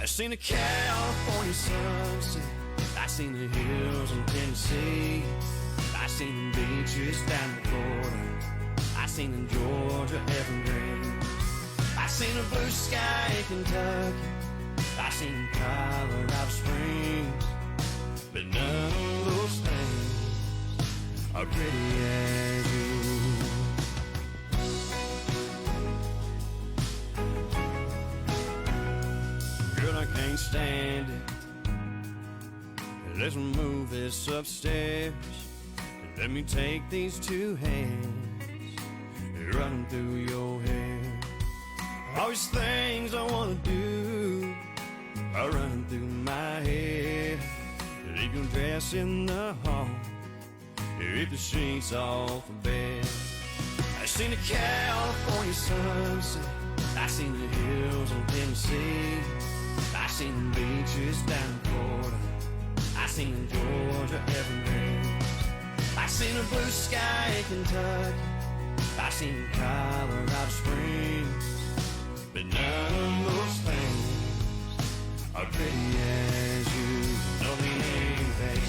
I seen a California sunset, I seen the hills in Tennessee, I seen the beaches down in Florida, I seen in Georgia evergreens, I seen a blue sky in Kentucky, I seen Colorado Springs, but none of those things are pretty as you. Girl, I can't stand it. Let's move this upstairs. Let me take these two hands, run through your hair. All these things I wanna do are running through my head. Leave your dress in the hall, rip the sheets off the bed. I seen a California sunset, I seen the hills in Tennessee, I seen the beaches down in Florida, I seen in Georgia evergreens, I seen a blue sky in Kentucky, I seen Colorado Springs, but none of those things are pretty as you. No, they ain't bad.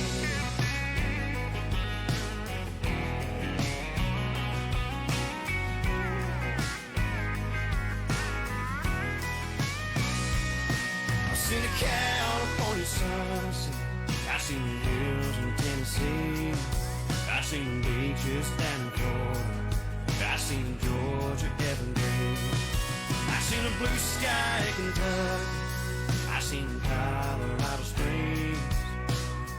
I seen a California sunset, I seen the hills in Tennessee, I seen the beaches down in Florida, I seen Georgia evergreens, I seen a blue sky in Kentucky, I seen Colorado Springs,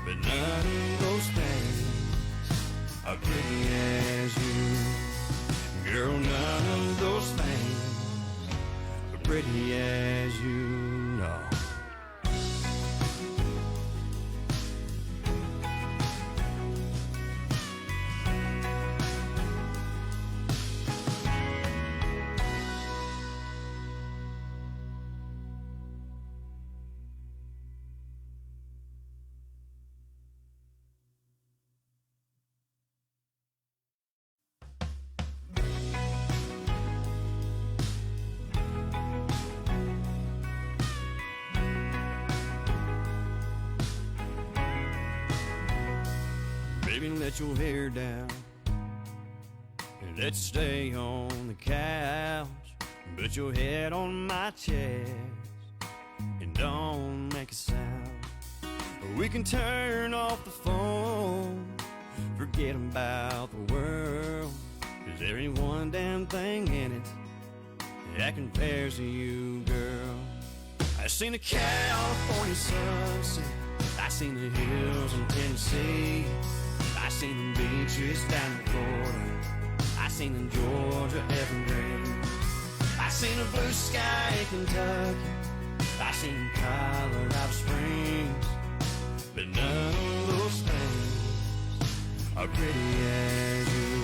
but none of those things are pretty as you. Girl, none of those things are pretty as you, no. Baby, let your hair down and let's stay on the couch. Put your head on my chest and don't make a sound. We can turn off the phone, forget about the world, 'cause there ain't one damn thing in it that compares to you, girl. I seen a California sunset, I seen the hills in Tennessee, I seen the beaches down in Florida, I seen in Georgia evergreens, I seen a blue sky in Kentucky, I seen Colorado Springs, but none of those things are pretty as you.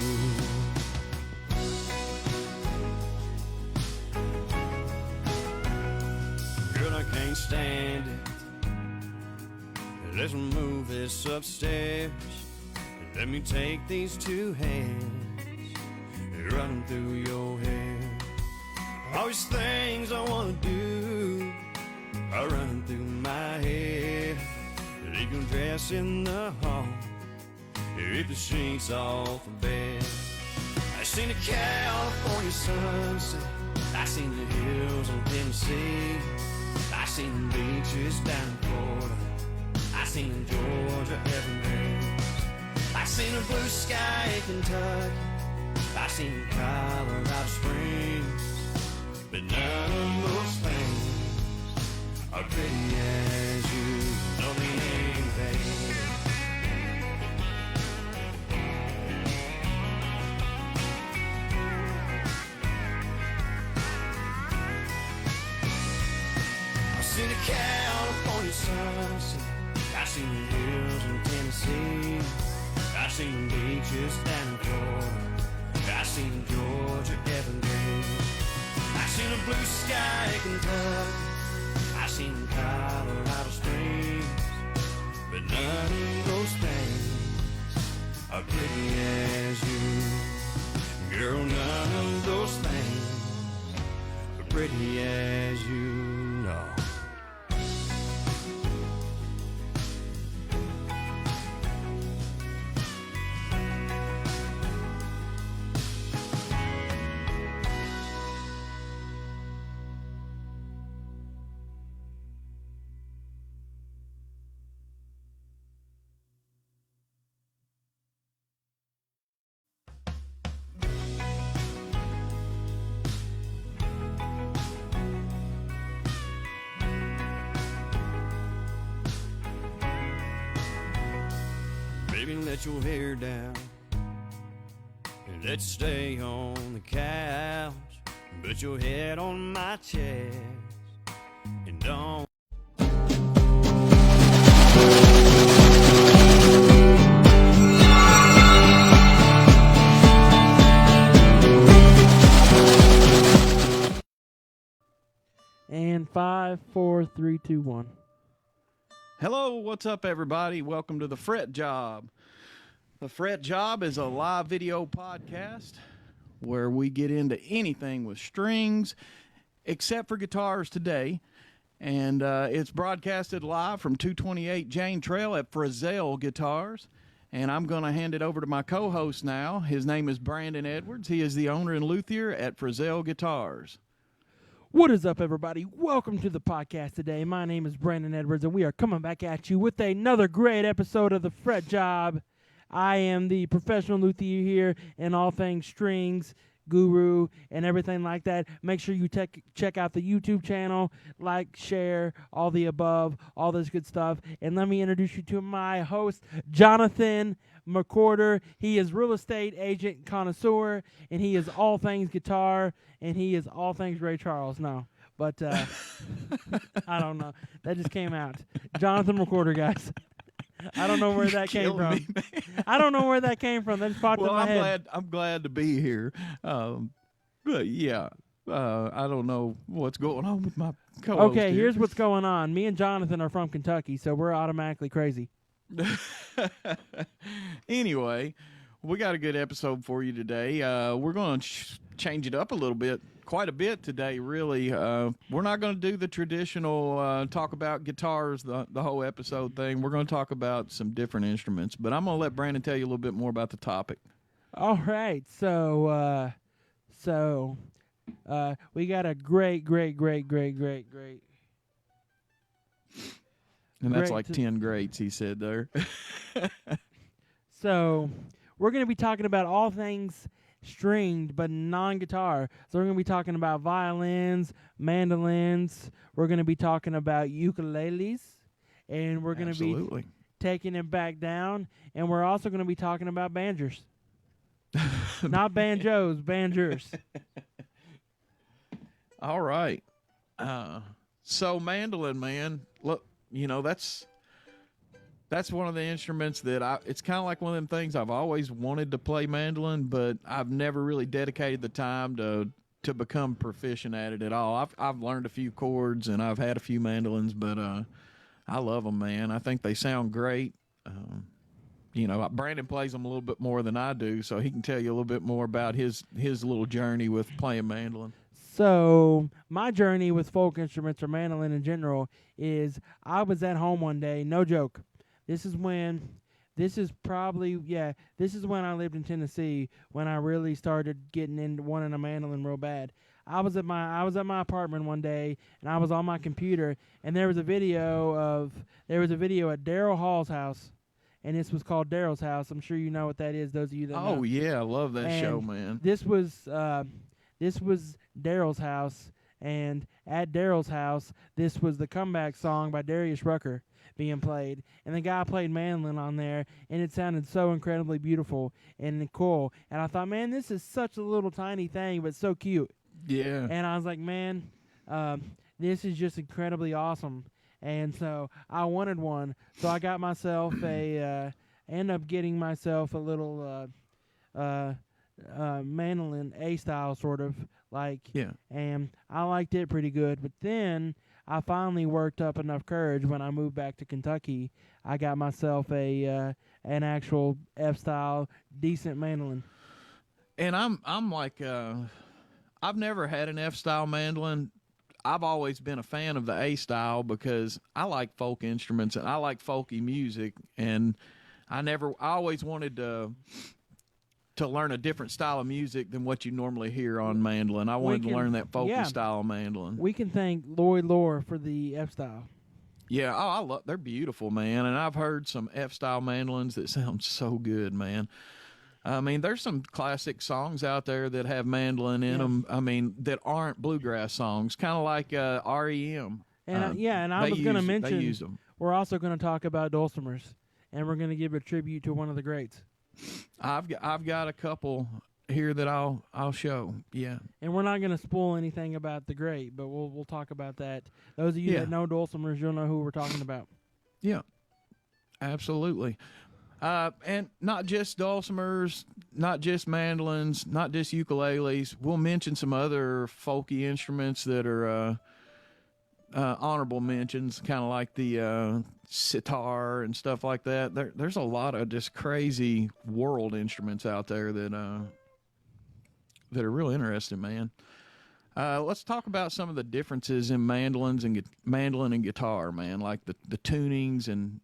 Girl, I can't stand it. Let's move this upstairs. Let me take these two hands, run through your hair. All these things I wanna do are running through my head. Leave your dress in the hall, rip the sheets off the bed. I seen a California sunset, I seen the hills in Tennessee, I seen the beaches down in Florida, I seen in Georgia evergreens, I seen a blue sky in Kentucky, I seen Colorado Springs, but none of those things are pretty as you. No, they ain't bad. I seen a California sunset, I seen the hills in Tennessee, I seen the beaches down in Florida, I seen Georgia evergreens, I seen a blue sky in Kentucky, I seen Colorado Springs, but none of those things are pretty as you. Girl, none of those things are pretty as you know. Baby, let your hair down and let's stay on the couch. Put your head on my chest and don't. And 5, 4, 3, 2, 1. Hello, what's up, everybody? Welcome to the FretJob. The FretJob is a live video podcast where we get into anything with strings, except for guitars today. And it's broadcasted live from 228 Jane Trail at FretJob Guitars. And I'm going to hand it over to my co-host now. His name is Brandon Edwards. He is the owner and luthier at FretJob Guitars. What is up, everybody? Welcome to the podcast today. My name is Brandon Edwards, and we are coming back at you with another great episode of the FretJob. I am the professional luthier here in all things strings, guru, and everything like that. Make sure you check out the YouTube channel, like, share, all the above, all this good stuff. And let me introduce you to my host, Jonathan McCorder. He is real estate agent connoisseur, and he is all things guitar, and he is all things Ray Charles. No, but I don't know. That just came out. Jonathan McCorder, guys. I don't know where that came from. I don't know where that came from. That just popped in my head. I'm glad to be here. But yeah, I don't know what's going on with my co-host. Okay, here's what's going on. Me and Jonathan are from Kentucky, so we're automatically crazy. Anyway, we got a good episode for you today. We're going to change it up a little bit, quite a bit today, really. We're not going to do the traditional talk about guitars, the whole episode thing. We're going to talk about some different instruments, but I'm going to let Brandon tell you a little bit more about the topic. All right, so we got a great. And that's like 10 greats, he said there. So we're going to be talking about all things stringed but non-guitar. So we're going to be talking about violins, mandolins. We're going to be talking about ukuleles. And we're going to be taking it back down. And we're also going to be talking about banjos. Not banjos, banjos. All right. So mandolin, man, look, you know, that's one of the instruments that it's kind of like one of them things I've always wanted to play mandolin, but I've never really dedicated the time to become proficient at it at all. I've learned a few chords and I've had a few mandolins, but I love them, man. I think they sound great. You know, Brandon plays them a little bit more than I do, so he can tell you a little bit more about his little journey with playing mandolin. So my journey with folk instruments or mandolin in general is I was at home one day, no joke. This is when I lived in Tennessee when I really started getting into wanting a mandolin real bad. I was at my apartment one day and I was on my computer and there was a video at Daryl Hall's house, and this was called Daryl's House. I'm sure you know what that is, those of you that know. Oh yeah, I love that show, man. This was Daryl's house, and at Daryl's house, this was the comeback song by Darius Rucker being played, and the guy played mandolin on there, and it sounded so incredibly beautiful and cool, and I thought, man, this is such a little tiny thing, but so cute. Yeah. And I was like, man, this is just incredibly awesome, and so I wanted one, so I got myself ended up getting myself a little mandolin A-style sort of, like, yeah. And I liked it pretty good, but then I finally worked up enough courage when I moved back to Kentucky. I got myself an actual F-style decent mandolin. And I'm like, I've never had an F-style mandolin. I've always been a fan of the A-style because I like folk instruments and I like folky music, and I always wanted to learn a different style of music than what you normally hear on mandolin. I wanted to learn that folky style of mandolin. We can thank Lloyd Lohr for the F-style. Yeah, they're beautiful, man. And I've heard some F-style mandolins that sound so good, man. I mean, there's some classic songs out there that have mandolin in them. I mean, that aren't bluegrass songs, kind of like REM. And I was going to mention, we're also going to talk about dulcimers. and we're going to give a tribute to one of the greats. I've got a couple here that I'll show. Yeah. And we're not going to spoil anything about the great, but we'll talk about that. Those of you that know dulcimers, you'll know who we're talking about. Yeah. Absolutely. And not just dulcimers, not just mandolins, not just ukuleles. We'll mention some other folky instruments that are honorable mentions, kind of like the sitar and stuff like that. There's a lot of just crazy world instruments out there that are real interesting, man. Let's talk about some of the differences in mandolin and guitar, man, like the tunings and.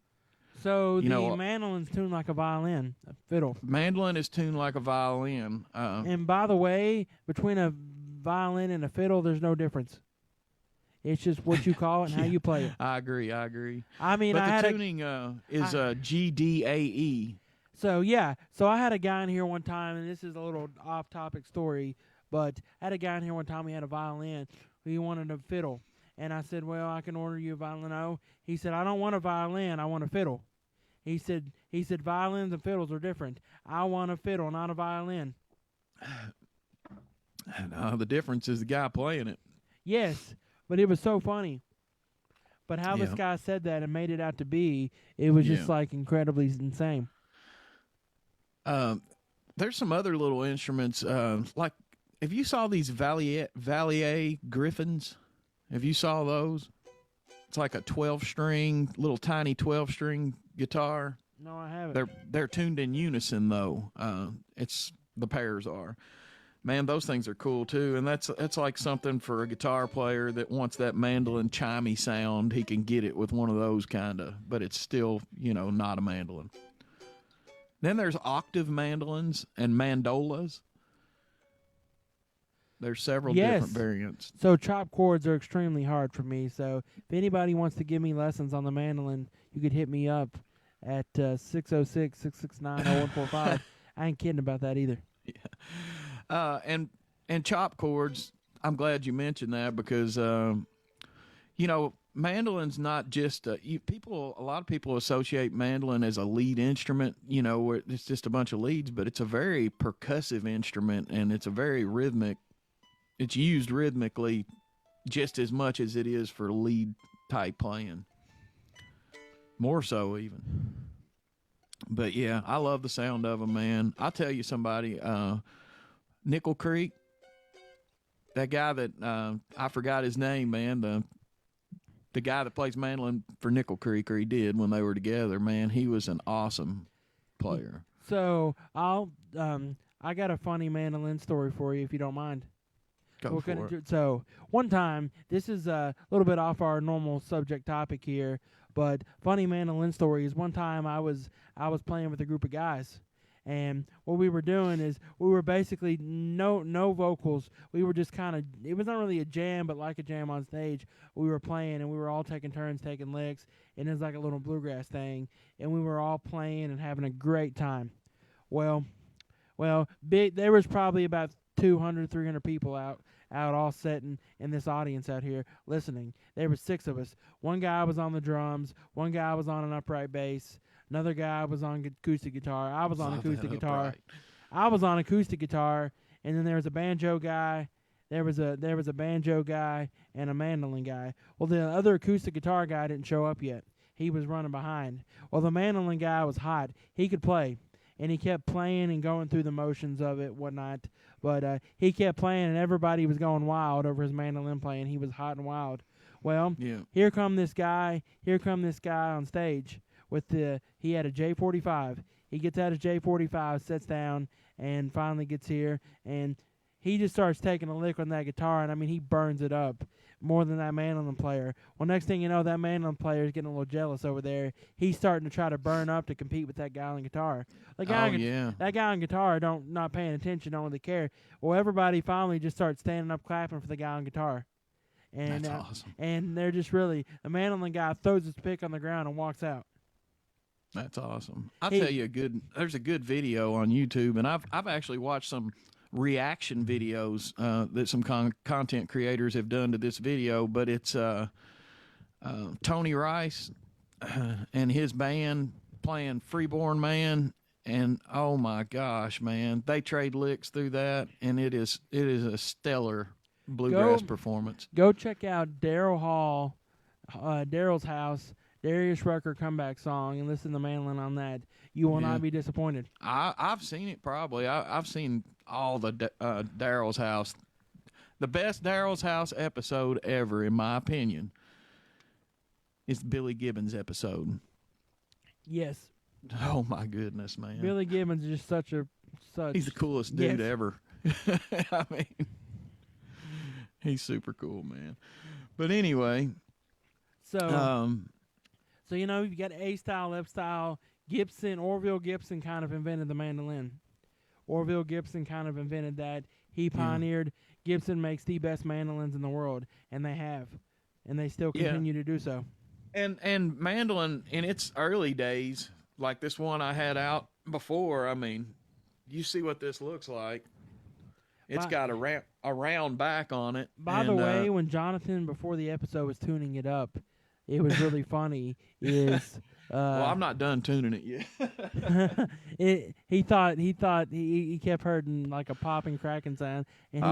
So mandolin's tuned like a violin, a fiddle. Mandolin is tuned like a violin. And by the way, between a violin and a fiddle, there's no difference. It's just what you call it and how you play it. I agree. I mean, but the tuning is GDAE. So I had a guy in here one time, and this is a little off-topic story, but I had a guy in here one time. He had a violin. He wanted a fiddle. And I said, well, I can order you a violin. No. He said, I don't want a violin. I want a fiddle. He said, violins and fiddles are different. I want a fiddle, not a violin. The difference is the guy playing it. Yes, but it was so funny. But how this guy said that and made it out to be, it was just like incredibly insane. There's some other little instruments, like if you saw these Valier Griffins. Have you saw those? It's like a 12-string, little tiny 12-string guitar. No, I haven't. They're tuned in unison though. It's the pairs are. Man, those things are cool too, and that's like something for a guitar player that wants that mandolin chimey sound. He can get it with one of those kinda, but it's still not a mandolin. Then there's octave mandolins and mandolas. There's several different variants. So chop chords are extremely hard for me. So if anybody wants to give me lessons on the mandolin, you could hit me up at 606-669-0145. I ain't kidding about that either. Yeah. And chop chords, I'm glad you mentioned that because, mandolin's not just a lot of people associate mandolin as a lead instrument, where it's just a bunch of leads, but it's a very percussive instrument and it's a very rhythmic. It's used rhythmically just as much as it is for lead type playing. More so even. But yeah, I love the sound of them, man. I'll tell you somebody, Nickel Creek, that guy that, I forgot his name, man, the guy that plays mandolin for Nickel Creek, or he did when they were together, man, he was an awesome player. So I got a funny mandolin story for you if you don't mind. Go for it. So one time, this is a little bit off our normal subject topic here, but funny mandolin story is one time I was playing with a group of guys, and what we were doing is we were basically no vocals. We were just kind of, it was not really a jam, but like a jam on stage. We were playing, and we were all taking turns taking licks, and it was like a little bluegrass thing, and we were all playing and having a great time. Well, there was probably about 200, 300 people out all sitting in this audience out here listening. There were 6 of us. One guy was on the drums. One guy was on an upright bass. Another guy was on acoustic guitar. I was on acoustic guitar. I was on acoustic guitar, and then there was a banjo guy. There was a banjo guy and a mandolin guy. Well, the other acoustic guitar guy didn't show up yet. He was running behind. Well, the mandolin guy was hot. He could play. And he kept playing and going through the motions of it, whatnot. But he kept playing, and everybody was going wild over his mandolin playing. He was hot and wild. Well, here come this guy on stage with he had a J45. He gets out his J45, sits down, and finally gets here, and he just starts taking a lick on that guitar, and I mean, he burns it up more than that mandolin player. Well, next thing you know, that mandolin player is getting a little jealous over there. He's starting to try to burn up to compete with that guy on guitar. That guy on guitar not paying attention, don't really care. Well, everybody finally just starts standing up clapping for the guy on guitar. And that's awesome. And they're just really, the mandolin guy throws his pick on the ground and walks out. That's awesome. I'll tell you there's a good video on YouTube, and I've actually watched some reaction videos that some content creators have done to this video, but it's Tony Rice and his band playing Freeborn Man, and oh my gosh, man, they trade licks through that, and it is a stellar bluegrass performance. Go check out Daryl Hall, Daryl's House, Darius Rucker comeback song, and listen to Mandolin on that. You will not be disappointed. I've seen it probably. I've seen all the Daryl's House. The best Daryl's House episode ever, in my opinion, is Billy Gibbons episode. Yes. Oh my goodness, man! Billy Gibbons is just such. He's the coolest dude ever. I mean, he's super cool, man. But anyway, so you know, you've got A style, F style. Orville Gibson kind of invented the mandolin. Orville Gibson kind of invented that. He pioneered. Gibson makes the best mandolins in the world, and they have, and they still continue to do so. And mandolin in its early days, like this one I had out before, I mean, you see what this looks like. It's got a round back on it. By the way, when Jonathan, before the episode, was tuning it up, it was really funny. Well, I'm not done tuning it yet. he kept hearing like a popping, cracking sound, and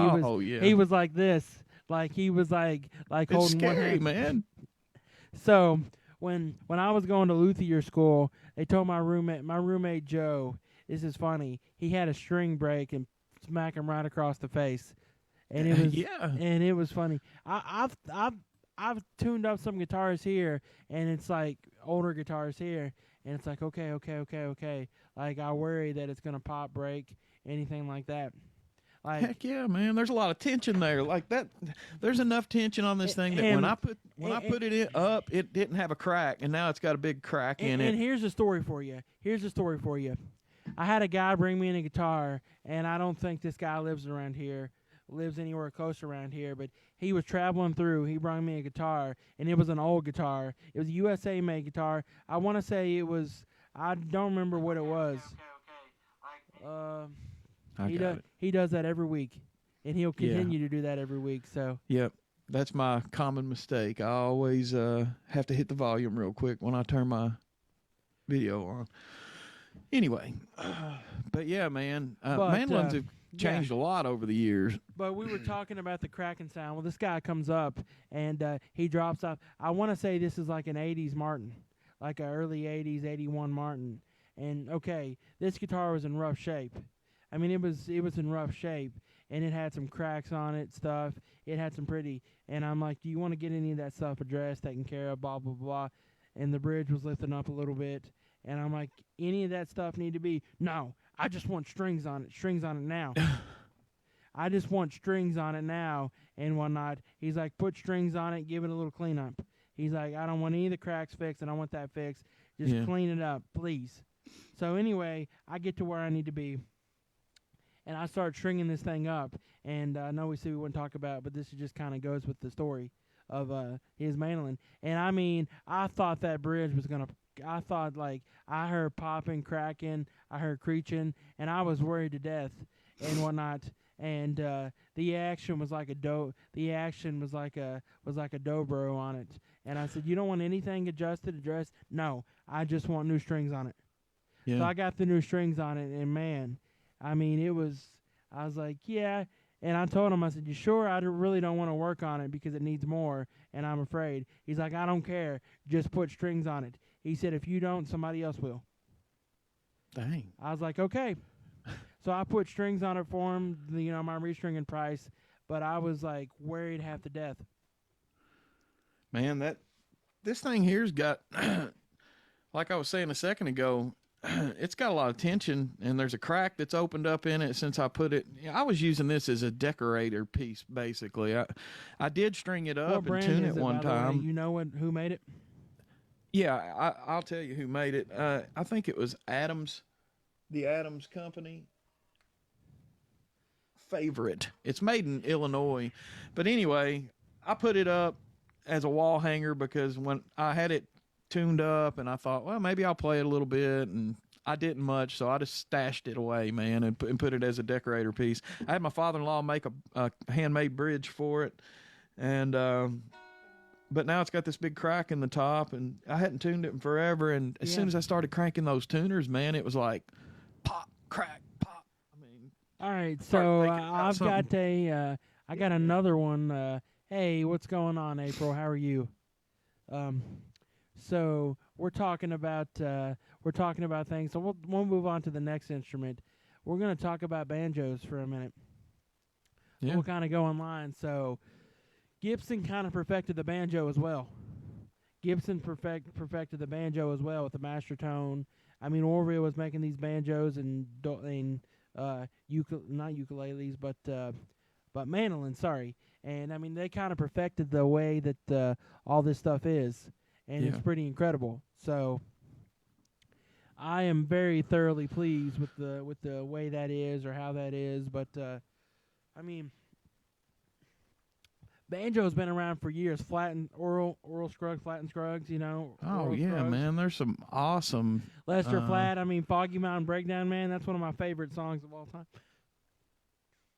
he was like this, like he was like it's holding scary, one hand. Man. So when I was going to Luthier school, they told my roommate Joe, this is funny, he had a string break and smack him right across the face, and it was and it was funny. I've tuned up some guitars here, and it's like older guitars here, and it's like okay. Like I worry that it's gonna pop, break, anything like that. Like, heck yeah, man! There's a lot of tension there. Like that, there's enough tension on this thing that when I put it up, it didn't have a crack, and now it's got a big crack in it. And here's a story for you. I had a guy bring me in a guitar, and I don't think this guy lives anywhere close around here, but he was traveling through. He brought me a guitar, and it was an old guitar. It was a USA-made guitar. I want to say it was, I don't remember what it was. He does that every week, and he'll continue to do that every week. So yep, that's my common mistake. I always have to hit the volume real quick when I turn my video on. Anyway, but yeah, man, mandolins have changed a lot over the years. But we were talking about the cracking sound. Well, this guy comes up, and he drops off. I want to say this is like an 80s Martin, like an early 80s, 81 Martin. And, okay, this guitar was in rough shape. I mean, it was in rough shape, and it had some cracks on it, stuff. It had some pretty. And I'm like, do you want to get any of that stuff addressed, taken care of, blah, blah, blah. And the bridge was lifting up a little bit. And I'm like, any of that stuff need to be? No, I just want strings on it now. I just want strings on it now and whatnot. He's like, put strings on it, give it a little cleanup. He's like, I don't want any of the cracks fixed, and I want that fixed. Just clean it up, please. So anyway, I get to where I need to be, and I start stringing this thing up. And I know we said we wouldn't talk about it, but this just kind of goes with the story of his mandolin. And I mean, I thought that bridge was going to, I thought, like, I heard popping, cracking, I heard creaking, and I was worried to death and whatnot. And the action was like a dobro on it. And I said, you don't want anything adjusted, addressed? No, I just want new strings on it. Yeah. So I got the new strings on it, and man, I mean, I was like, yeah. And I told him, I said, you sure? I really don't want to work on it because it needs more, and I'm afraid. He's like, I don't care. Just put strings on it. He said, if you don't, somebody else will. Dang. I was like, okay. So I put strings on it for him, my restringing price, but I was like worried half to death. Man, this thing here's got, like I was saying a second ago, it's got a lot of tension, and there's a crack that's opened up in it since I put it. I was using this as a decorator piece, basically. I did string it up and tune it one time. You know who made it? Yeah, I'll tell you who made it. I think it was Adams, the Adams Company. Favorite. It's made in Illinois. But anyway, I put it up as a wall hanger because when I had it tuned up, and I thought, well, maybe I'll play it a little bit, and I didn't much, so I just stashed it away, man, and put it as a decorator piece. I had my father-in-law make a handmade bridge for it, and but now it's got this big crack in the top, and I hadn't tuned it in forever. And as soon as I started cranking those tuners, man, it was like pop, crack, pop. I mean, all right. So I got another one. Hey, what's going on, April? How are you? So we're talking about things. So we'll move on to the next instrument. We're going to talk about banjos for a minute. Yeah. We'll kind of go online. So Gibson kind of perfected the banjo as well. Gibson perfected the banjo as well with the master tone. I mean, Orville was making these banjos and not ukuleles, but mandolins. Sorry, and I mean they kind of perfected the way that all this stuff is, and it's pretty incredible. So I am very thoroughly pleased with the way that is or how that is. But I mean, banjo's been around for years. Oral Scruggs, Flat and Scruggs, you know. Oh, Oral yeah, Scruggs. man. There's some awesome. Lester Flatt. I mean, Foggy Mountain Breakdown, man. That's one of my favorite songs of all time.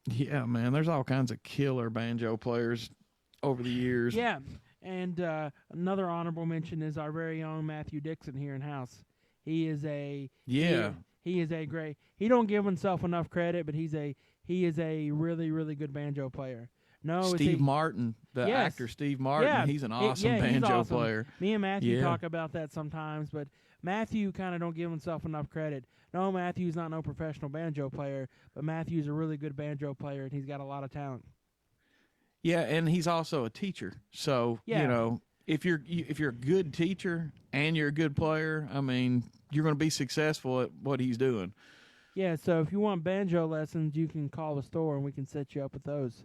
Yeah, man. There's all kinds of killer banjo players over the years. Yeah. And another honorable mention is our very own Matthew Dixon here in house. He is a he is a great. He don't give himself enough credit, but he is a really, really good banjo player. No, Steve Martin, the actor Steve Martin, he's an awesome banjo player. Me and Matthew talk about that sometimes, but Matthew kind of don't give himself enough credit. No, Matthew's not no professional banjo player, but Matthew's a really good banjo player, and he's got a lot of talent. Yeah, and he's also a teacher. So, you know, if you're a good teacher and you're a good player, I mean, you're going to be successful at what he's doing. Yeah, so if you want banjo lessons, you can call the store, and we can set you up with those.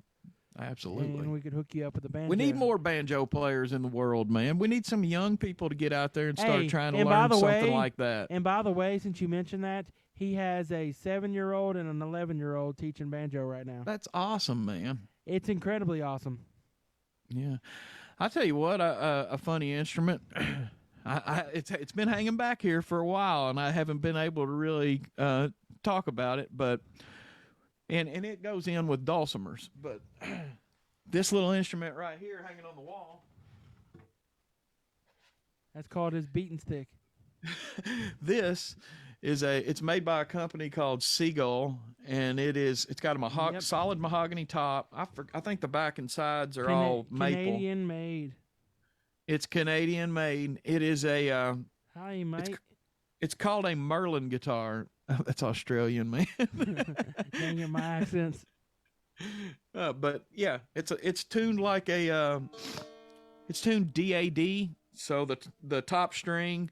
Absolutely. And we could hook you up with a banjo. We need more banjo players in the world, man. We need some young people to get out there and start trying to learn something like that. And by the way, since you mentioned that, he has a 7-year-old and an 11-year-old teaching banjo right now. That's awesome, man. It's incredibly awesome. Yeah. I'll tell you what, a funny instrument. It's been hanging back here for a while, and I haven't been able to really talk about it, but and it goes in with dulcimers. But this little instrument right here hanging on the wall. That's called his beating stick. This is it's made by a company called Seagull, and it's got a solid mahogany top. I think the back and sides are all maple. Canadian made. It's Canadian made. It is a hi, mate. It's called a Merlin guitar. That's Australian, man. Dang it, my accents. But yeah, it's tuned like it's tuned DAD. So the top string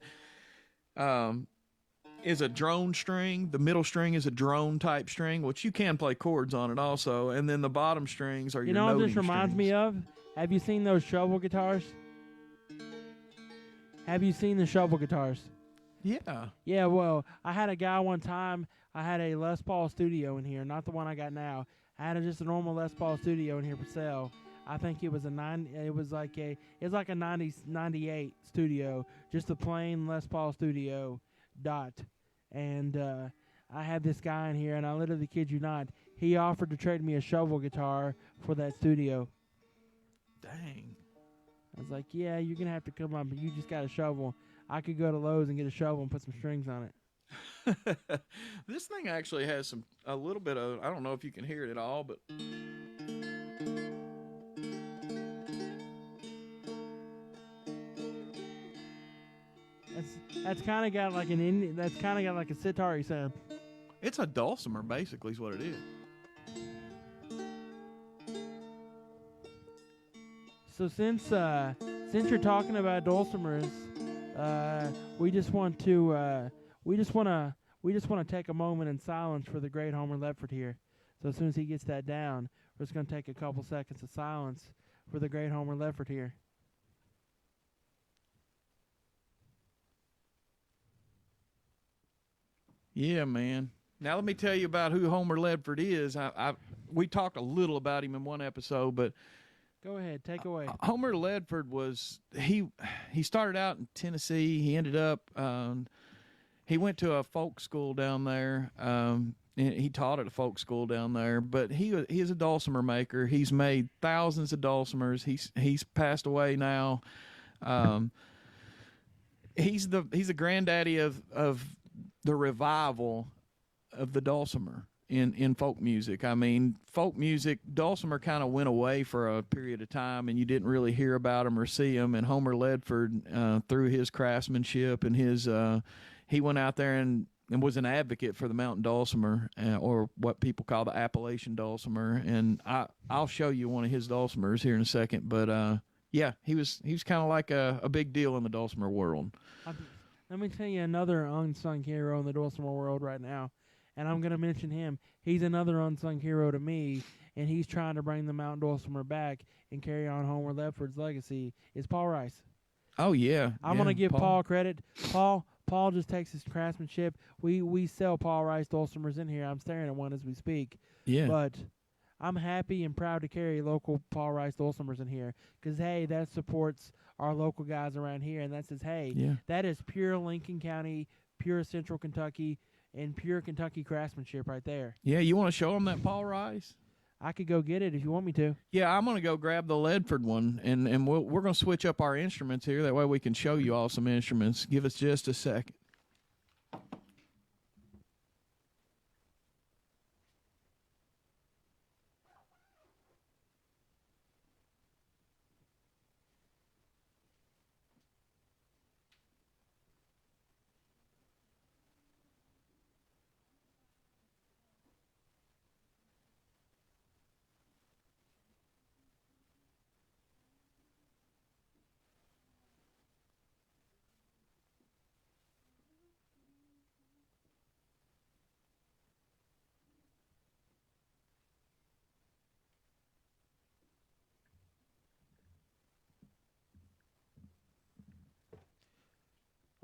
is a drone string. The middle string is a drone type string, which you can play chords on it also. And then the bottom strings are your noting strings. You know what this reminds me of? Have you seen those shovel guitars? Have you seen the shovel guitars? Yeah. Yeah, well, I had a guy one time, I had a Les Paul Studio in here, not the one I got now. I had just a normal Les Paul Studio in here for sale. I think it was like a 98 Studio, just a plain Les Paul Studio dot. And I had this guy in here, and I literally kid you not, he offered to trade me a shovel guitar for that Studio. Dang. I was like, yeah, you're going to have to come up, but you just got a shovel. I could go to Lowe's and get a shovel and put some strings on it. This thing actually has a little bit of, I don't know if you can hear it at all, but that's kind of got like a sitar sound. It's a dulcimer, basically, is what it is. So since you're talking about dulcimers, we just want to take a moment in silence for the great Homer Ledford here. So as soon as he gets that down, we're just going to take a couple seconds of silence for the great Homer Ledford here. Yeah, man. Now let me tell you about who Homer Ledford is. We talked a little about him in one episode, but go ahead, take away. Homer Ledford he started out in Tennessee. He ended up he went to a folk school down there. and he taught at a folk school down there. But he is a dulcimer maker. He's made thousands of dulcimers. He's passed away now. He's the granddaddy of the revival of the dulcimer in folk music. I mean, folk music, dulcimer kind of went away for a period of time, and you didn't really hear about him or see him. And Homer Ledford, through his craftsmanship and his, he went out there and was an advocate for the mountain dulcimer, or what people call the Appalachian dulcimer. And I'll show you one of his dulcimers here in a second. But yeah, he was kind of like a big deal in the dulcimer world. Let me tell you another unsung hero in the dulcimer world right now, and I'm going to mention him. He's another unsung hero to me, and he's trying to bring the mountain dulcimer back and carry on Homer Ledford's legacy. Is Paul Rice? Oh yeah, I'm going to give Paul credit. Paul just takes his craftsmanship. We sell Paul Rice dulcimers in here. I'm staring at one as we speak. Yeah, but I'm happy and proud to carry local Paul Rice dulcimers in here because, hey, that supports our local guys around here, and that says, hey, that is pure Lincoln County, pure Central Kentucky, and pure Kentucky craftsmanship right there. Yeah, you want to show them that Paul Rice? I could go get it if you want me to. Yeah, I'm going to go grab the Ledford one, and we're going to switch up our instruments here. That way we can show you all some instruments. Give us just a second.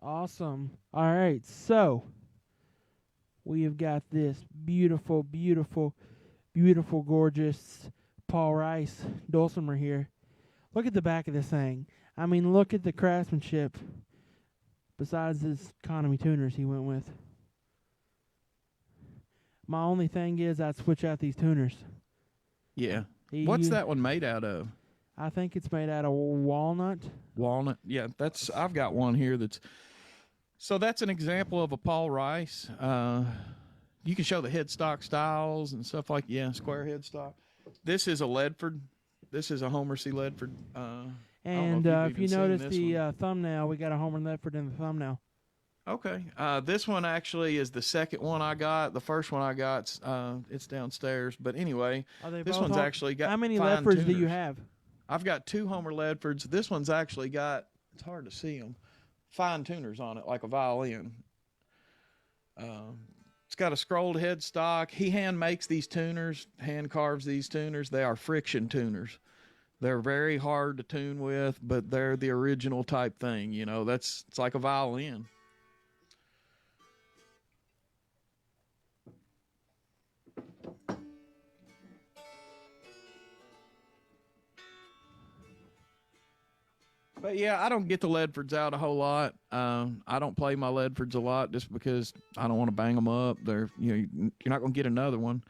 Awesome. All right, so we have got this beautiful, beautiful, beautiful, gorgeous Paul Rice dulcimer here. Look at the back of this thing. I mean, look at the craftsmanship. Besides his economy tuners he went with. My only thing is I'd switch out these tuners. Yeah. What's that one made out of? I think it's made out of walnut. Walnut. Yeah, I've got one here that's. So that's an example of a Paul Rice. You can show the headstock styles and stuff like, square headstock. This is a Ledford. This is a Homer C. Ledford. And if you notice the thumbnail, we got a Homer Ledford in the thumbnail. Okay. This one actually is the second one I got. The first one I got, it's downstairs. But anyway, this one's actually got. How many fine Ledfords tuners. do you have? I've got 2 Homer Ledfords. This one's actually got, it's hard to see them, fine tuners on it, like a violin. It's got a scrolled headstock. He hand makes these tuners, hand carves these tuners. They are friction tuners. They're very hard to tune with, but they're the original type thing. You know, it's like a violin. But yeah, I don't get the Ledfords out a whole lot. I don't play my Ledfords a lot just because I don't want to bang them up. You're not going to get another one.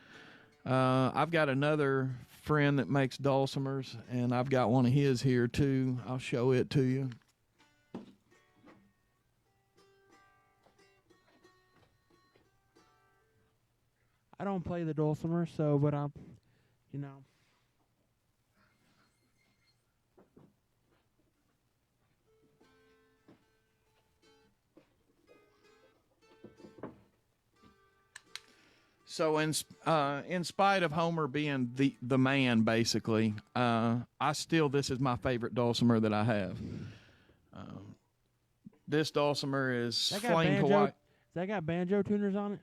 I've got another friend that makes dulcimers, and I've got one of his here too. I'll show it to you. I don't play the dulcimer, but I'm, So in spite of Homer being the man, basically, this is my favorite dulcimer that I have. This dulcimer is flamed Hawaii. Has that got banjo tuners on it?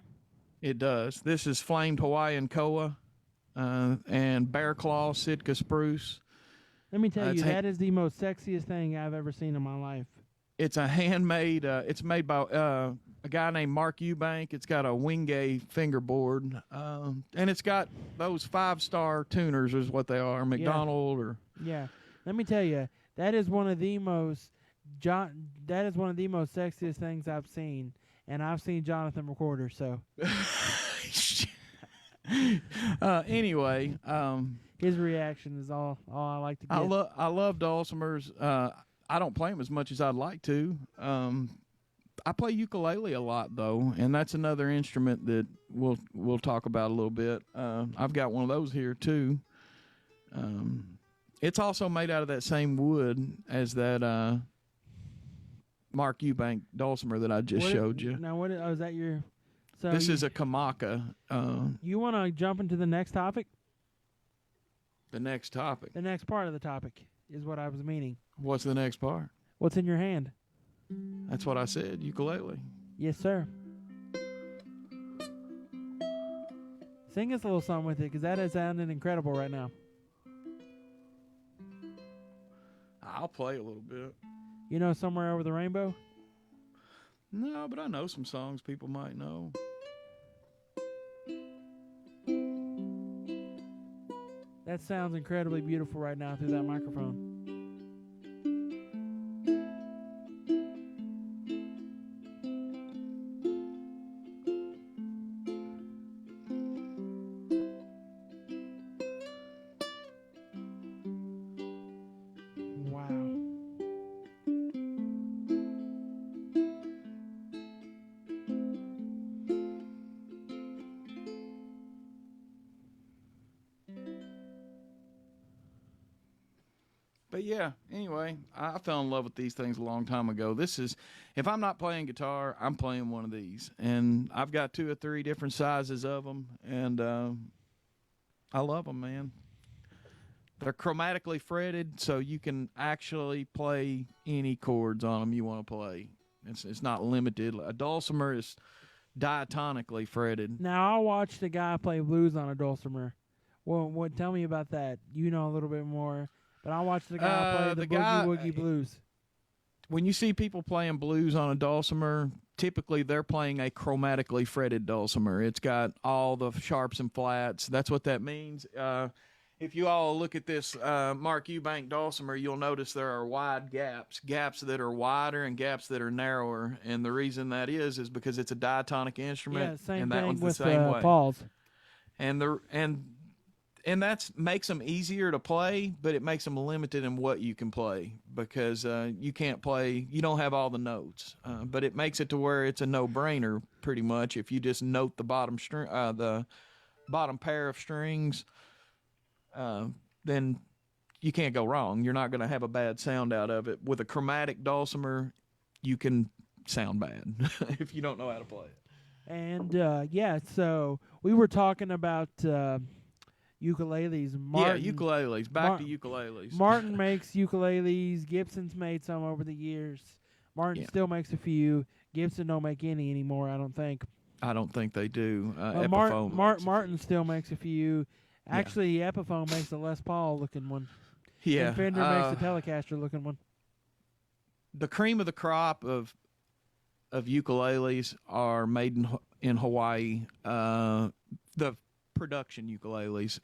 It does. This is flamed Hawaiian koa and bear claw Sitka spruce. Let me tell you, that is the most sexiest thing I've ever seen in my life. It's a handmade. It's made by a guy named Mark Eubank. It's got a Wingay fingerboard, and it's got those 5-star tuners, is what they are, McDonald or. Yeah, let me tell you, that is one of the most sexiest things I've seen, and I've seen Jonathan record her. So. Anyway, His reaction is all I like to get. I love dulcimers. I don't play them as much as I'd like to. I play ukulele a lot though, and that's another instrument that we'll talk about a little bit. I've got one of those here too. It's also made out of that same wood as that Mark Eubank dulcimer that I just showed you. Now, is that your? So this is a Kamaka. You want to jump into the next topic? The next topic. The next part of the topic is what I was meaning. What's the next part? What's in your hand? That's what I said, ukulele. Yes, sir. Sing us a little something with it, because that is sounding incredible right now. I'll play a little bit. You know Somewhere Over the Rainbow? No, but I know some songs people might know. That sounds incredibly beautiful right now through that microphone. Wow. But yeah, anyway, I fell in love with these things a long time ago. This is, if I'm not playing guitar, I'm playing one of these. And I've got 2 or 3 different sizes of them, and I love them, man. They're chromatically fretted, so you can actually play any chords on them you want to play. It's not limited. A dulcimer is diatonically fretted. Now, I watched a guy play blues on a dulcimer. Well, tell me about that. You know a little bit more. But I watched the guy play the Boogie Woogie Blues. When you see people playing blues on a dulcimer, typically they're playing a chromatically fretted dulcimer. It's got all the sharps and flats. That's what that means. If you all look at this Mark Eubank dulcimer, you'll notice there are wide gaps that are wider and gaps that are narrower. And the reason that is because it's a diatonic instrument. Yeah, same and that thing one's with the same way. falls. And that makes them easier to play, but it makes them limited in what you can play because you can't play, you don't have all the notes. But it makes it to where it's a no-brainer pretty much. If you just note the bottom string, the bottom pair of strings, then you can't go wrong. You're not going to have a bad sound out of it. With a chromatic dulcimer, you can sound bad if you don't know how to play it. And yeah, so we were talking about ukuleles. Ukuleles. Back to ukuleles. Martin makes ukuleles. Gibson's made some over the years. Martin still makes a few. Gibson don't make any anymore, I don't think. I don't think they do. Martin still makes a few. Actually, Epiphone makes a Les Paul looking one. Yeah. And Fender makes a Telecaster looking one. The cream of the crop of ukuleles are made in Hawaii. The production ukuleles.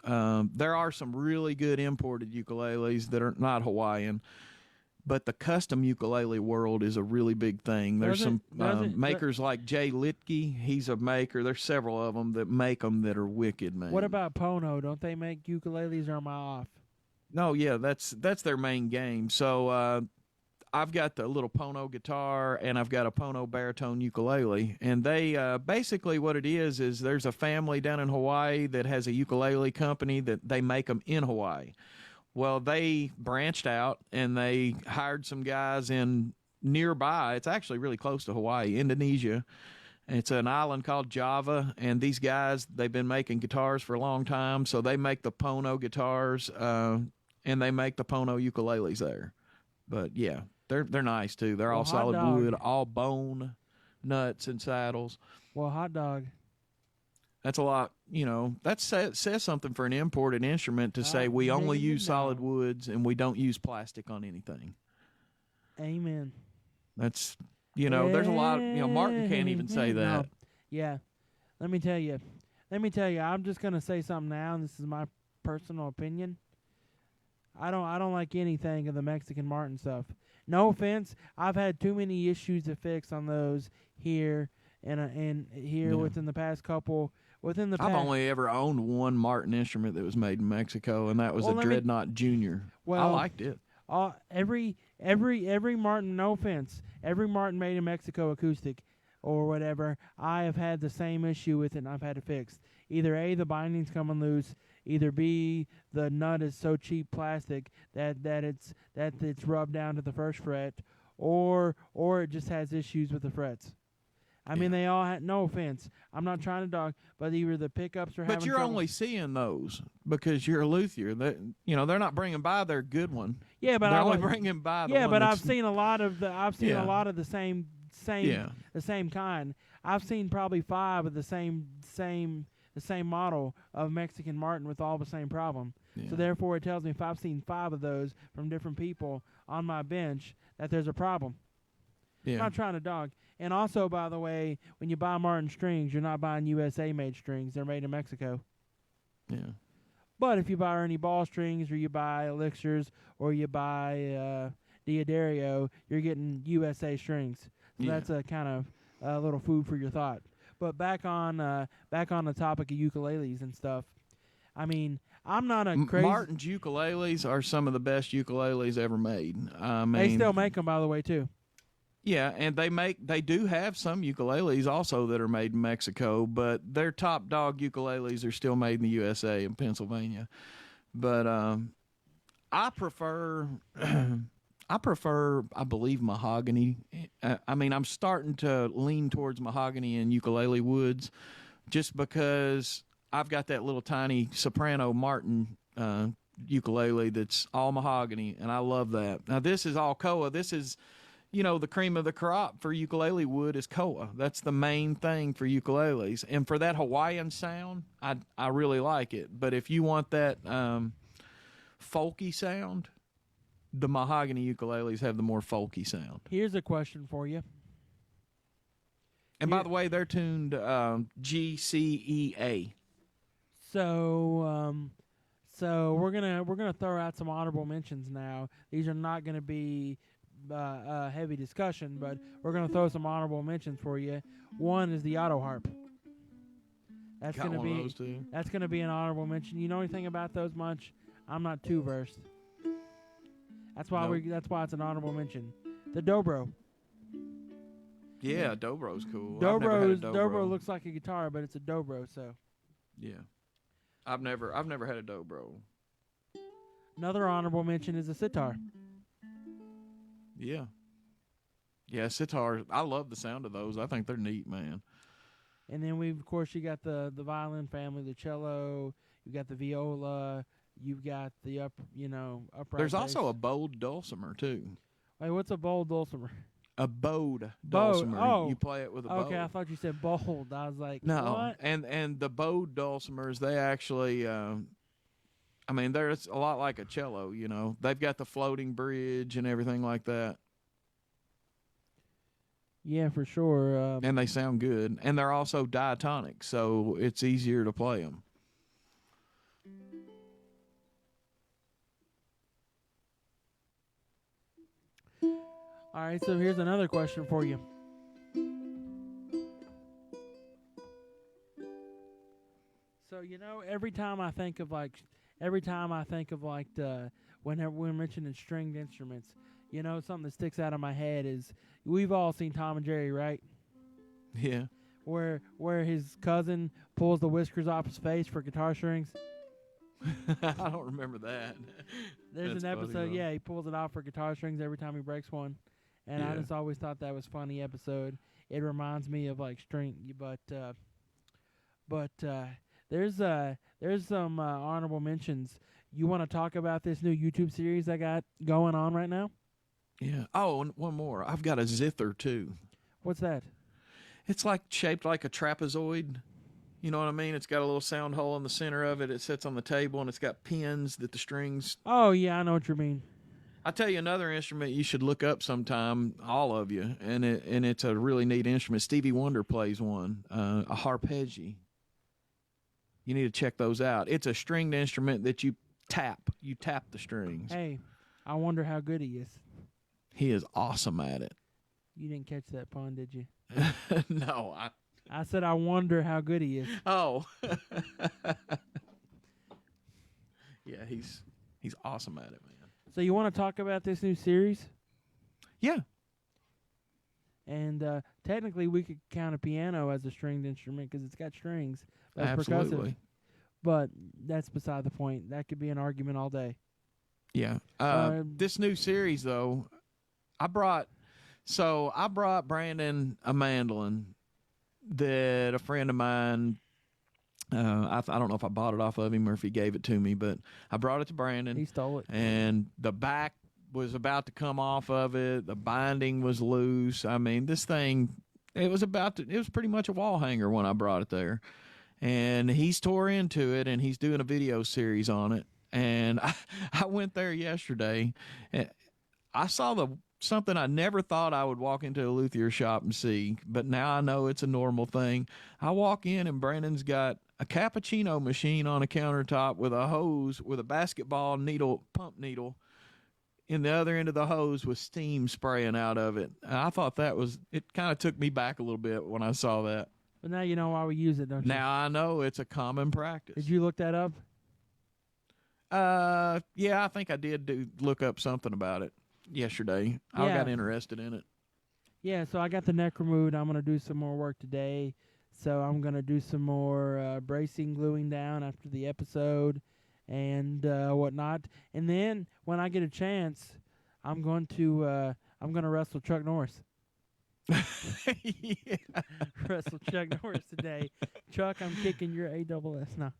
There are some really good imported ukuleles that are not Hawaiian, but the custom ukulele world is a really big thing. There's some makers like Jay Litke. He's a maker. There's several of them that make them that are wicked, man. What about Pono? Don't they make ukuleles, or am I off? No, yeah, that's their main game. So I've got the little Pono guitar, and I've got a Pono baritone ukulele. And they basically what it is there's a family down in Hawaii that has a ukulele company that they make them in Hawaii. Well, they branched out, and they hired some guys in nearby. It's actually really close to Hawaii, Indonesia. It's an island called Java, and these guys, they've been making guitars for a long time, so they make the Pono guitars, and they make the Pono ukuleles there. But, yeah. They're nice too. They're all solid wood, all bone, nuts and saddles. Well, hot dog. That's a lot, that says something for an imported instrument to say we only use solid woods and we don't use plastic on anything. Amen. That's, there's a lot of, Martin can't even say that. No. Yeah. Let me tell you, I'm just going to say something now, and this is my personal opinion. I don't like anything of the Mexican Martin stuff. No offense, I've had too many issues to fix on those here and here within the past couple within the I've past. only ever owned one Martin instrument that was made in Mexico, and that was a Dreadnought Junior. I liked it. Every Martin, no offense, every Martin made in Mexico acoustic or whatever, I have had the same issue with it and I've had it fixed. Either A, the binding's coming loose, either B, the nut is so cheap plastic that it's rubbed down to the first fret, or it just has issues with the frets. I mean, they all had, no offense, I'm not trying to dog, but either the pickups are having But you're trouble. only seeing those because you're a luthier. That they're not bringing by their good one. Yeah, but they're I only like- bringing by the Yeah, one but that's- I've seen a lot of the same Yeah. the same kind. I've seen probably 5 of the same model of Mexican Martin with all the same problem. Yeah. So therefore, it tells me if I've seen 5 of those from different people on my bench, that there's a problem. Yeah. I'm not trying to dog. And also, by the way, when you buy Martin strings, you're not buying USA-made strings. They're made in Mexico. Yeah. But if you buy Ernie Ball strings, or you buy Elixirs, or you buy Diodario, you're getting USA strings. So Yeah. that's a kind of a little food for your thought. But back on the topic of ukuleles and stuff. I mean, I'm not a crazy. Martin's ukuleles are some of the best ukuleles ever made. I mean, They still make them, by the way, too. Yeah, and they do have some ukuleles also that are made in Mexico, but their top dog ukuleles are still made in the USA in Pennsylvania. But I prefer I believe mahogany. I mean, I'm starting to lean towards mahogany and ukulele woods just because I've got that little tiny soprano Martin ukulele that's all mahogany, and I love that. Now, this is all koa. This is, the cream of the crop for ukulele wood is koa. That's the main thing for ukuleles. And for that Hawaiian sound, I really like it. But if you want that folky sound, the mahogany ukuleles have the more folky sound. Here's a question for you. And by the way, they're tuned G, C, E, A. So we're gonna throw out some honorable mentions now. These are not gonna be heavy discussion, but we're gonna throw some honorable mentions for you. One is the auto harp. That's Got gonna one be of those too. that's gonna be an honorable mention. You know anything about those much? I'm not too versed. That's why Nope. that's why it's an honorable mention. The dobro. Yeah, Dobro's cool. I've never had a Dobro looks like a guitar, but it's a dobro. So Yeah, I've never had a dobro. another honorable mention is a sitar. Yeah. Yeah, sitar. I love the sound of those. I think they're neat, man. And then of course, you got the violin family, the cello. You got the viola. You've got the upright. There's also bass. a bowed dulcimer too. Wait, what's a bowl dulcimer? A bowed Bowed, dulcimer. oh. You play it with a bow. Okay, I thought you said bold. I was like, No, what? and the bowed dulcimers, they actually, they're it's a lot like a cello. They've got the floating bridge and everything like that, Yeah, for sure. and they sound good. And they're also diatonic, so it's easier to play them. All right, so here's another question for you. So every time I think of whenever we're mentioning stringed instruments, something that sticks out of my head is we've all seen Tom and Jerry, right? Yeah. Where his cousin pulls the whiskers off his face for guitar strings. I don't remember that. There's That's an funny, episode, though. yeah, he pulls it off for guitar strings every time he breaks one, and I Yeah. just always thought that was a funny episode. It reminds me of like string, but there's some honorable mentions. You want to talk about this new YouTube series I got going on right now? Yeah. Oh, and one more. I've got a zither too. What's that? It's like shaped like a trapezoid. You know what I mean? It's got a little sound hole in the center of it. It sits on the table, and it's got pins that the strings. Oh yeah, I know what you mean. I'll tell you another instrument you should look up sometime, all of you, and it's a really neat instrument. Stevie Wonder plays one, a harpeggi. You need to check those out. It's a stringed instrument that you tap. You tap the strings. Hey, I wonder how good he is. He is awesome at it. You didn't catch that pun, did you? No, I said I wonder how good he is. Oh. Yeah, he's awesome at it, man. So you want to talk about this new series? Yeah. And technically, we could count a piano as a stringed instrument because it's got strings. That's percussive. Absolutely. But that's beside the point. That could be an argument all day. Yeah. This new series, though, I brought Brandon a mandolin that a friend of mine, I don't know if I bought it off of him or if he gave it to me, but I brought it to Brandon. He stole it. And the back was about to come off of it. The binding was loose. I mean, this thing, it was pretty much a wall hanger when I brought it there. And he's tore into it, and he's doing a video series on it. And I went there yesterday, and I saw something I never thought I would walk into a luthier shop and see, but now I know it's a normal thing. I walk in, and Brandon's got a cappuccino machine on a countertop with a hose with a basketball pump needle in the other end of the hose with steam spraying out of it. And I thought it kind of took me back a little bit when I saw that. But now you know why we use it, don't you? Now I know it's a common practice. Did you look that up? Yeah, I think I did look up something about it yesterday. Yeah. I got interested in it. Yeah, so I got the neck removed. I'm going to do some more work today. So I'm going to do some more bracing, gluing down after the episode and whatnot. And then when I get a chance, I'm going to wrestle Chuck Norris. Yeah. Wrestle Chuck Norris today. Chuck, I'm kicking your ASS now.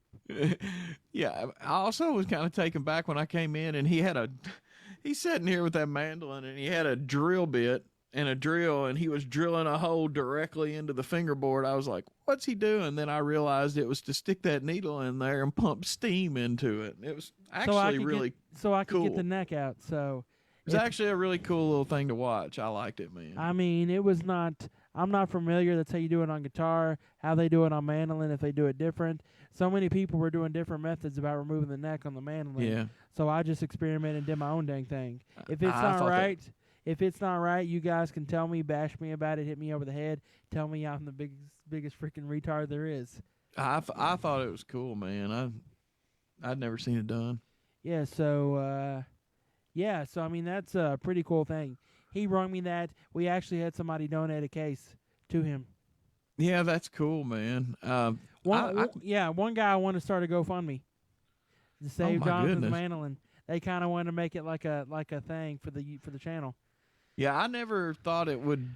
Yeah, I also was kind of taken back when I came in, and he's sitting here with that mandolin, and he had a drill bit and a drill, and he was drilling a hole directly into the fingerboard. I was like, what's he doing? Then I realized it was to stick that needle in there and pump steam into it. It was actually really so I could cool. get the neck out. So it was actually a really cool little thing to watch. I liked it, man. I mean, it was not. I'm not familiar. That's how you do it on guitar. How they do it on mandolin. If they do it different. So many people were doing different methods about removing the neck on the mandolin. Yeah. So I just experimented and did my own dang thing. If it's not right, you guys can tell me, bash me about it, hit me over the head, tell me I'm the biggest freaking retard there is. I thought it was cool, man. I'd never seen it done. Yeah. So I mean that's a pretty cool thing. He rung me that. We actually had somebody donate a case to him. Yeah, that's cool, man. One guy wanted to start a GoFundMe to save Jonathan's mandolin. They kind of wanted to make it like a thing for the channel. Yeah, I never thought it would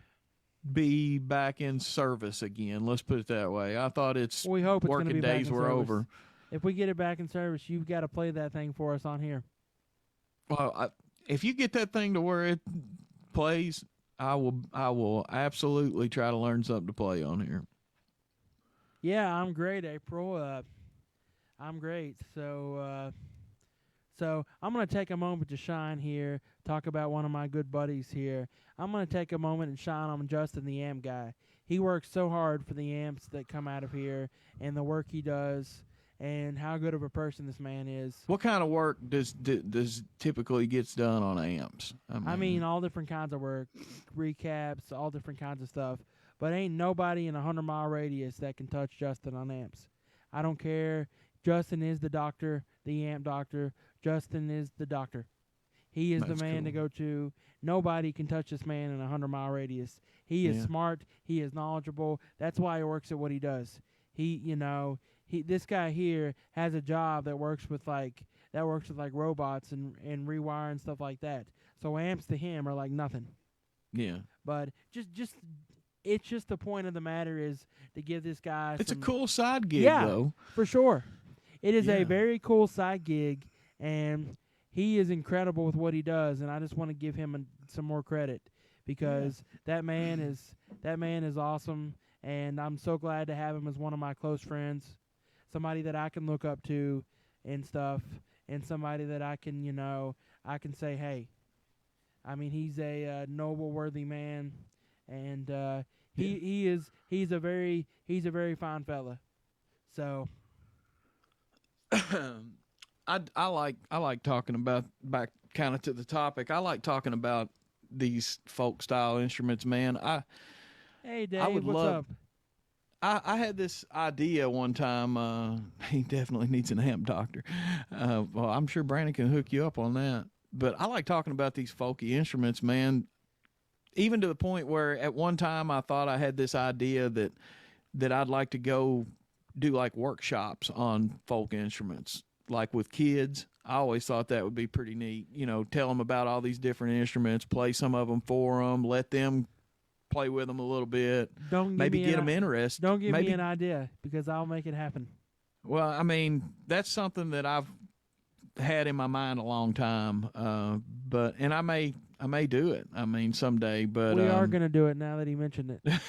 be back in service again. Let's put it that way. I thought we hope it's working be days were over. If we get it back in service, you've got to play that thing for us on here. Well, if you get that thing to where it plays, I will absolutely try to learn something to play on here. Yeah, I'm great, April. I'm great. So I'm going to take a moment to shine here, talk about one of my good buddies here. I'm going to take a moment and shine on Justin, the amp guy. He works so hard for the amps that come out of here and the work he does and how good of a person this man is. What kind of work does typically gets done on amps? I mean, all different kinds of work, recaps, all different kinds of stuff. But ain't nobody in a 100-mile radius that can touch Justin on amps. I don't care. Justin is the doctor, the amp doctor. Justin is the doctor. He is the man to go to. Nobody can touch this man in a 100-mile radius. He is smart. He is knowledgeable. That's why he works at what he does. This guy here has a job that works with robots and rewire and stuff like that. So amps to him are like nothing. Yeah. But it's just the point of the matter is to give this guy. It's a cool side gig, though. For sure. It is a very cool side gig, and he is incredible with what he does. And I just want to give him some more credit because that man is awesome, and I'm so glad to have him as one of my close friends, somebody that I can look up to and stuff, and somebody that I can say, hey. I mean, he's a noble, worthy man, and he's a very fine fella. So I like talking about, back kind of to the topic. I like talking about these folk style instruments, man. Hey Dave, what's up? I had this idea one time. He definitely needs an amp doctor. Well, I'm sure Brandon can hook you up on that. But I like talking about these folky instruments, man. Even to the point where at one time I thought I had this idea that I'd like to go do like workshops on folk instruments, like with kids. I always thought that would be pretty neat. You know, tell them about all these different instruments, play some of them for them, let them play with them a little bit, maybe get them interested. Don't give me an idea because I'll make it happen. Well, I mean, that's something that I've had in my mind a long time. And I may do it. I mean, someday. But we are gonna do it now that he mentioned it.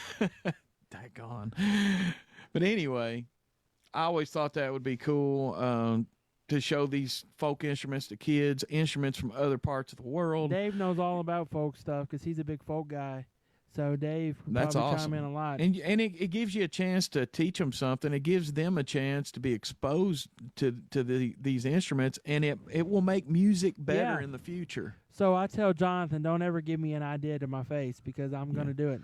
Daggone. But anyway, I always thought that would be cool. To show these folk instruments to kids, instruments from other parts of the world. Dave knows all about folk stuff because he's a big folk guy. So Dave can That's probably awesome. chime in a lot. And it gives you a chance to teach them something. It gives them a chance to be exposed to these instruments, and it will make music better in the future. So I tell Jonathan, don't ever give me an idea to my face because I'm going to do it.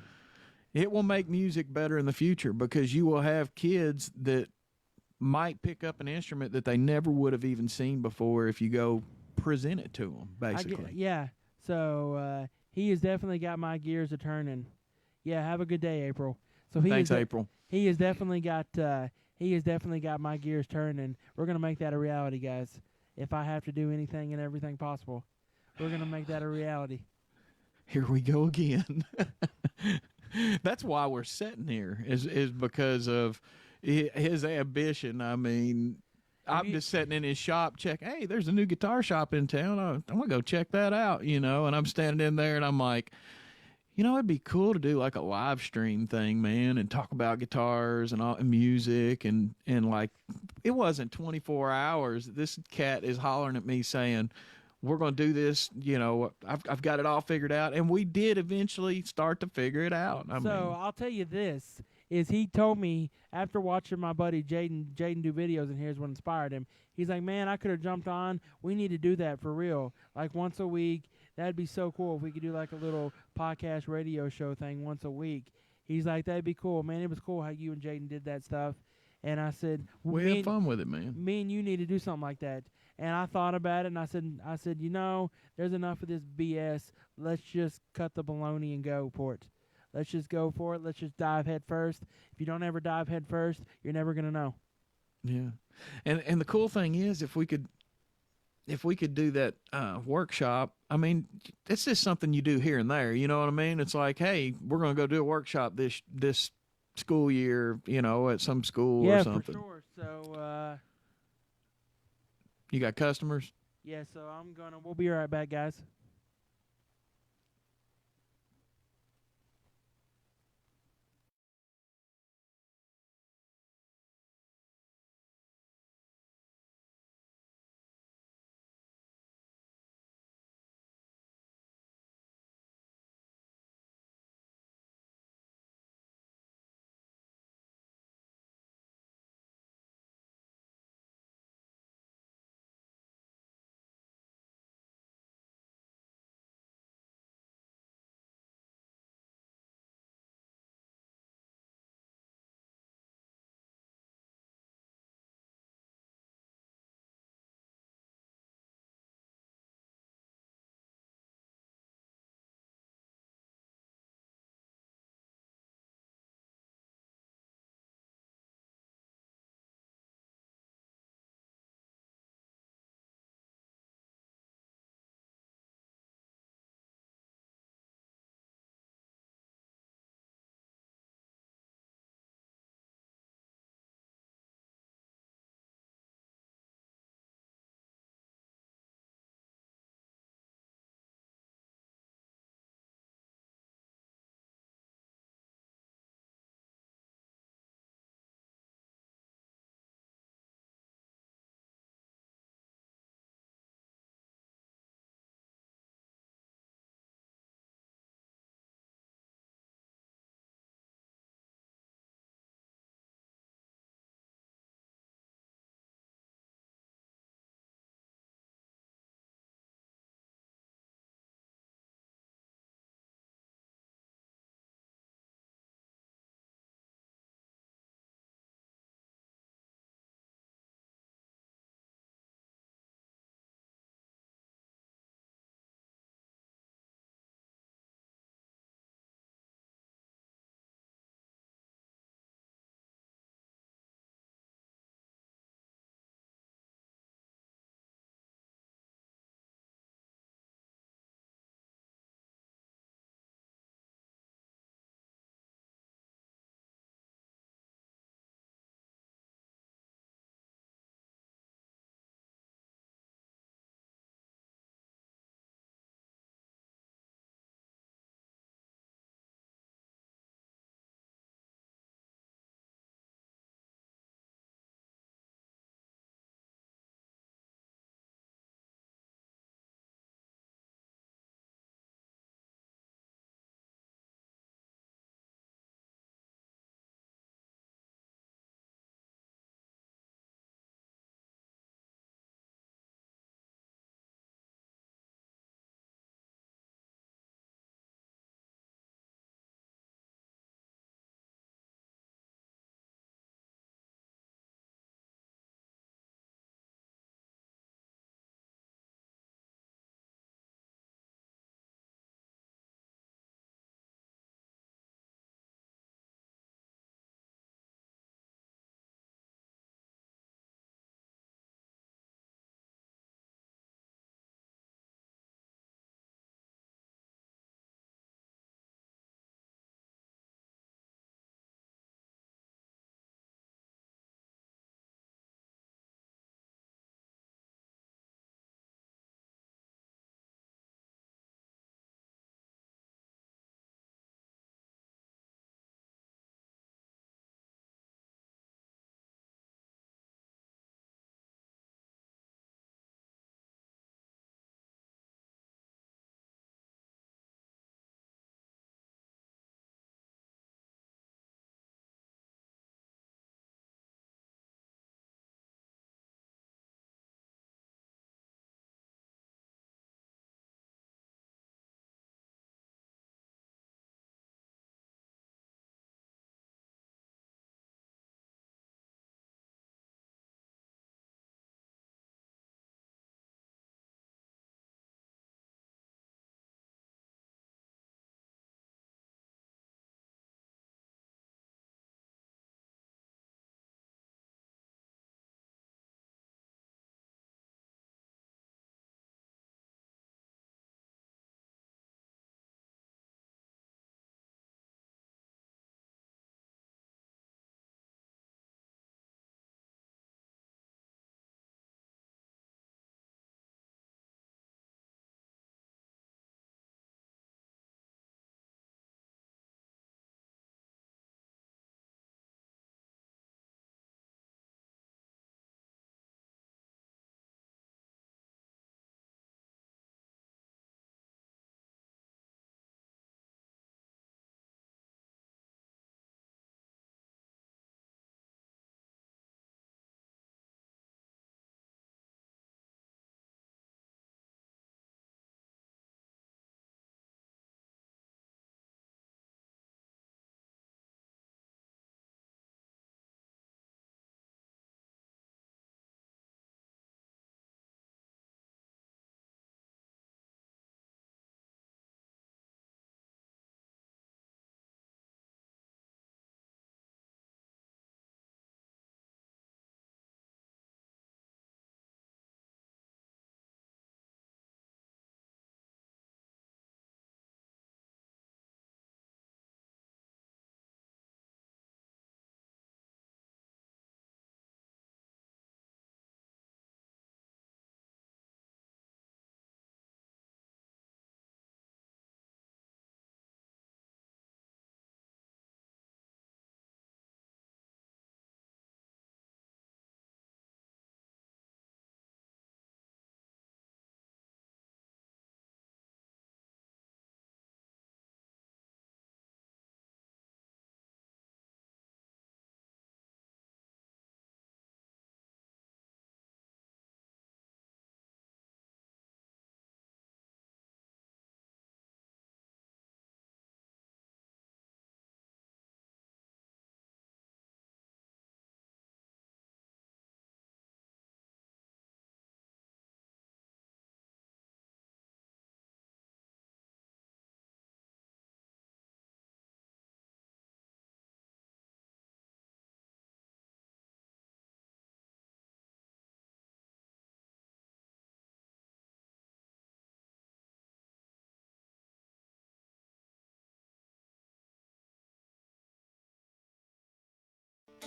It will make music better in the future because you will have kids that might pick up an instrument that they never would have even seen before if you go present it to them, basically. So he has definitely got my gears a turning. Yeah, have a good day, April. So Thanks, April. He has definitely got my gears turning. We're gonna make that a reality, guys. If I have to do anything and everything possible, we're gonna make that a reality. Here we go again. That's why we're sitting here is because of his ambition. I mean, I'm just sitting in his shop, hey, there's a new guitar shop in town. I'm going to go check that out, and I'm standing in there and I'm like, it'd be cool to do like a live stream thing, man, and talk about guitars and all and music and like it wasn't 24 hours. This cat is hollering at me saying, we're going to do this, I've got it all figured out. And we did eventually start to figure it out. I'll tell you this. Is he told me after watching my buddy Jaden do videos, and here's what inspired him. He's like, man, I could have jumped on. We need to do that for real, like once a week. That'd be so cool if we could do like a little podcast radio show thing once a week. He's like, that'd be cool, man. It was cool how you and Jaden did that stuff. And I said, we had fun with it, man. Me and you need to do something like that. And I thought about it, and I said, there's enough of this BS. Let's just cut the baloney and go for it. Let's just go for it. Let's just dive head first. If you don't ever dive head first, you're never going to know. Yeah. And the cool thing is if we could do that workshop, I mean, it's just something you do here and there. You know what I mean? It's like, hey, we're going to go do a workshop this school year, at some school or something. Yeah, for sure. So, you got customers? Yeah, so we'll be right back, guys.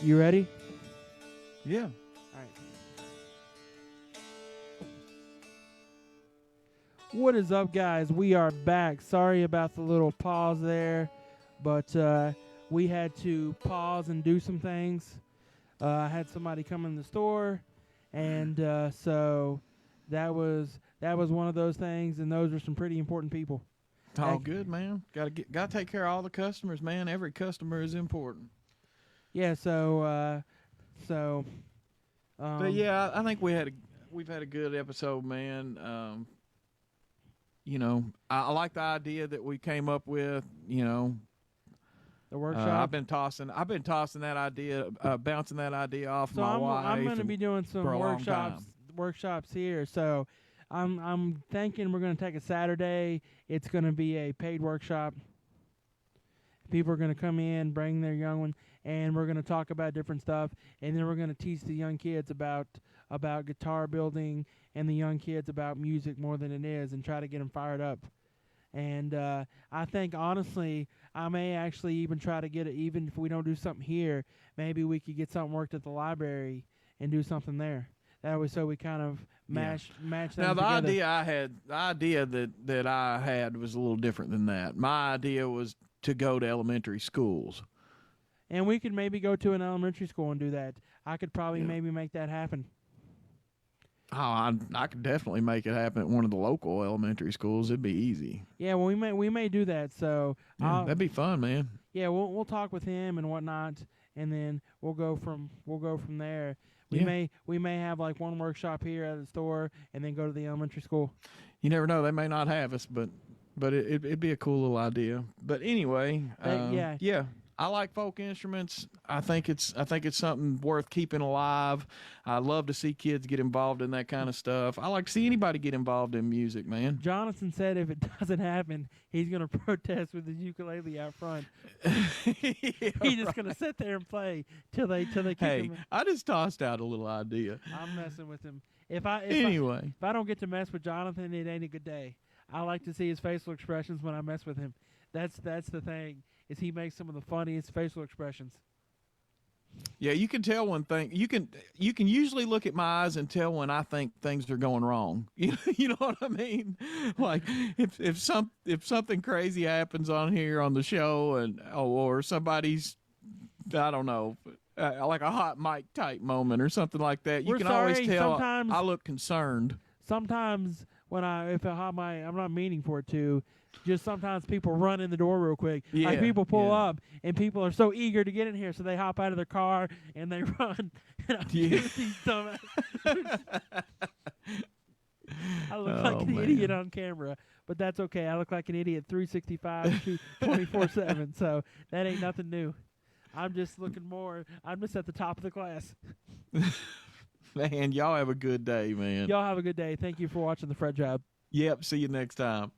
You ready? Yeah. All right. What is up, guys? We are back. Sorry about the little pause there, but we had to pause and do some things. I had somebody come in the store, and so that was one of those things, and those are some pretty important people. All good, man. Got to take care of all the customers, man. Every customer is important. Yeah. But yeah, I think we've had a good episode, man. You know, I like the idea that we came up with. You know, the workshop. I've been tossing that idea, bouncing that idea off so my wife. I'm going to be doing some for a long time. workshops here. So I'm thinking we're going to take a Saturday. It's going to be a paid workshop. People are going to come in, bring their young one, and we're going to talk about different stuff. And then we're going to teach the young kids about guitar building and the young kids about music more than it is, and try to get them fired up. And I think, honestly, I may actually even try to get it, even if we don't do something here, maybe we could get something worked at the library and do something there. That way, so we kind of match them now, the together. idea that I had was a little different than that. My idea was to go to elementary schools. And we could maybe go to an elementary school and do that. I could probably maybe make that happen. Oh, I could definitely make it happen at one of the local elementary schools. It'd be easy. Yeah, well, we may do that. So yeah, that'd be fun, man. Yeah, we'll talk with him and whatnot, and then we'll go from there. We may have like one workshop here at the store, and then go to the elementary school. You never know; they may not have us, but it'd be a cool little idea. But anyway, yeah. I like folk instruments. I think it's something worth keeping alive. I love to see kids get involved in that kind of stuff. I like to see anybody get involved in music, man. Jonathan said if it doesn't happen, he's going to protest with his ukulele out front. He's just going to sit there and play till they kick him. I just tossed out a little idea. I'm messing with him. If I don't get to mess with Jonathan, it ain't a good day. I like to see his facial expressions when I mess with him. That's the thing. Is he makes some of the funniest facial expressions. Yeah, you can tell when you can usually look at my eyes and tell when I think things are going wrong. You know what I mean? Like if something crazy happens on here on the show and or somebody's, I don't know, like a hot mic type moment or something like that, you can always tell I look concerned. Sometimes when I'm not meaning for it to. Just sometimes people run in the door real quick. Yeah, like people pull up, and people are so eager to get in here, so they hop out of their car and they run. And I'm these dumb I look like an idiot on camera, but that's okay. I look like an idiot 365, 24/7, so that ain't nothing new. I'm just at the top of the class. Man, y'all have a good day, man. Y'all have a good day. Thank you for watching the FretJob. Yep, see you next time.